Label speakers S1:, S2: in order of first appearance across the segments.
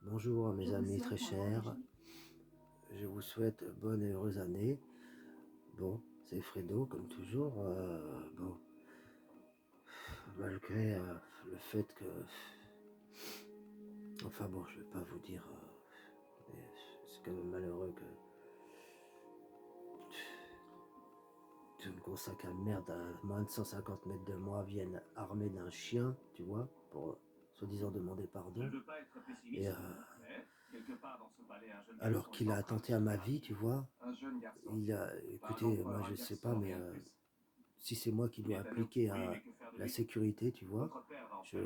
S1: Bonjour à mes amis très chers, je vous souhaite bonne et heureuse année. Bon, c'est Fredo comme toujours. Bon, malgré le fait que, enfin bon, je vais pas vous dire, mais c'est quand même malheureux que tout le gros sac à merde à moins de 150 mètres de moi vienne armé d'un chien, tu vois, pour soi-disant demander pardon. Et alors qu'il a attenté à ma vie, tu vois. Écoutez, moi je sais pas, mais si c'est moi qui dois appliquer la sécurité, tu vois, je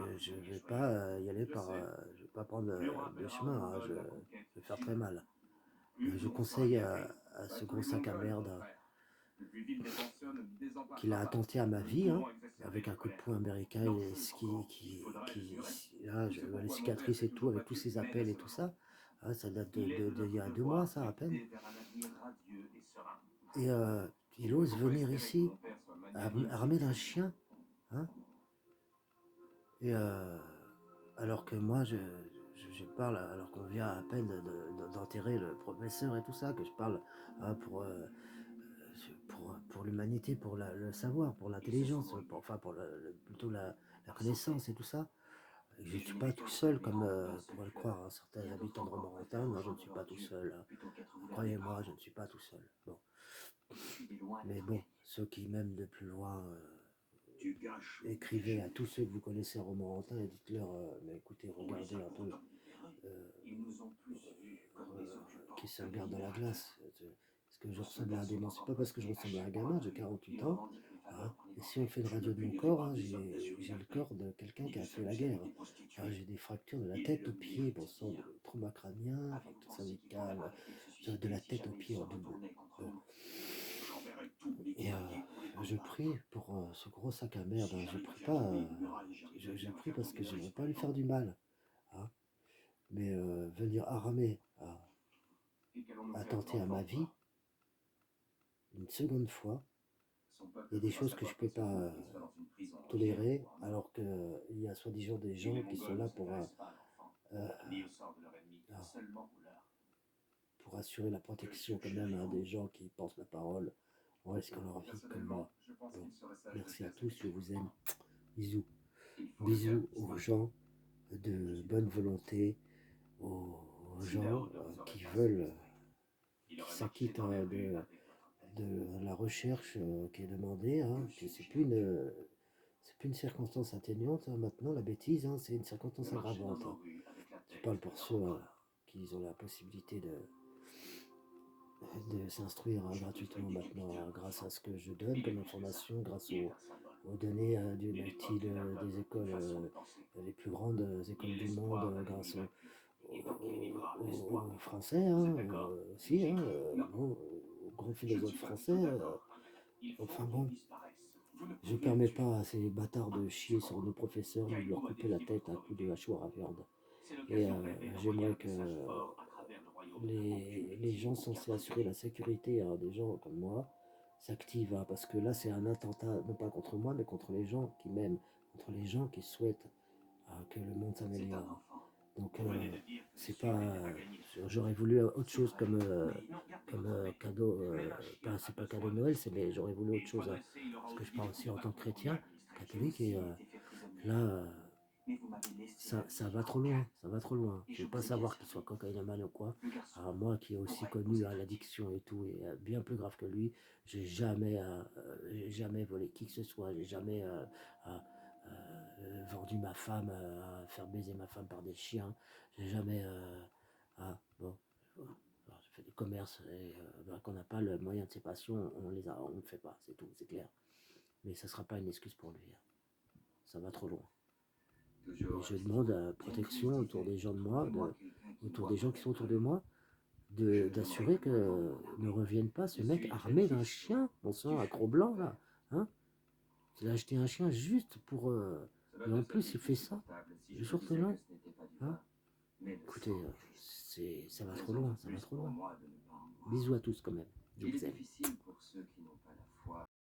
S1: vais pas y aller je vais pas prendre le chemin, hein, je vais faire très mal. Je conseille à ce gros sac à merde qu'il a attenté à ma vie, hein, avec un coup de poing américain, et là, je vois les cicatrices et tout, avec tous ces appels et tout ça. Ah, ça date il y a 2 mois, ça, à peine. Et il ose venir ici, armé d'un chien, hein. Et alors que moi, je parle, alors qu'on vient à peine d'enterrer le professeur et tout ça, que je parle hein, pour l'humanité, pour le savoir, pour l'intelligence, enfin plutôt la connaissance et tout ça. Je ne suis pas tout seul, comme pourraient le croire hein, certains habitants de Romorantin. Non, je ne suis pas tout seul, hein. Croyez-moi, je ne suis pas tout seul. Bon. Mais bon, ceux qui m'aiment de plus loin, écrivez à tous ceux que vous connaissez à Romorantin et dites-leur, mais écoutez, regardez un peu euh, qui se regarde dans la glace. Est-ce que je ressemble à un démon? C'est pas parce que je ressemble à un gamin, j'ai 48 ans. Hein, et si on fait une radio de mon corps, hein, j'ai le corps de quelqu'un qui a fait la guerre. Hein, j'ai des fractures de la tête aux pieds, bon sang, de trauma crânien, fracture cervicale, de la tête aux pieds en double. Bon. Et je prie pour ce gros sac à merde. Hein. Je prie pas. Je prie parce que je ne veux pas lui faire du mal. Hein. Mais venir armer à tenter à ma vie une seconde fois, il y a des choses que je peux pas tolérer, alors qu'il y a soi-disant des gens qui sont là euh, pour assurer la protection quand même hein, des gens qui pensent la parole en risquant leur vie comme moi. Bon, merci à tous, je vous aime. Bisous. Bisous aux gens de bonne volonté, aux gens qui veulent, qui s'acquittent de la recherche qui est demandée. Hein, c'est plus une circonstance atténuante hein, maintenant, la bêtise, hein, c'est une circonstance aggravante. Hein. Je parle pour ceux qui ont la possibilité de s'instruire hein, gratuitement maintenant grâce à ce que je donne comme information, grâce aux données du MIT des écoles, les plus grandes écoles du monde, grâce aux Français hein, aussi, hein, bon, aux grands philosophes français. Enfin bon, je permets pas à ces bâtards de chier sur nos professeurs ni de leur couper la tête à coups de hachoir à viande. Et j'aimerais que les gens censés assurer la sécurité hein, des gens comme moi s'activent, hein, parce que là c'est un attentat, non pas contre moi, mais contre les gens qui m'aiment, contre les gens qui souhaitent que le monde s'améliore. Donc c'est pas, j'aurais voulu autre chose comme cadeau, c'est pas cadeau de Noël, j'aurais voulu autre chose, hein, parce que je parle aussi en tant que chrétien, catholique, et là, ça va trop loin, ça va trop loin. Je veux pas savoir qu'il soit cocaïnomane ou quoi. Alors moi qui ai aussi connu l'addiction et tout, et bien plus grave que lui, j'ai jamais volé qui que ce soit, j'ai jamais vendu ma femme, faire baiser ma femme par des chiens, j'ai jamais... bon, alors, je fais des commerces et qu'on n'a pas le moyen de ses passions, on ne fait pas, c'est tout, c'est clair. Mais ça sera pas une excuse pour lui. Hein. Ça va trop loin. Et je demande protection autour des gens de moi, autour des gens qui sont autour de moi, d'assurer que ne revienne pas ce mec armé d'un chien, bon sang, un gros blanc là. Hein, il a acheté un chien juste pour. Et en plus, il fait ça, du jour au lendemain. Hein. Écoutez, ça va trop loin, ça va trop loin. Bisous à tous quand même, je vous aime.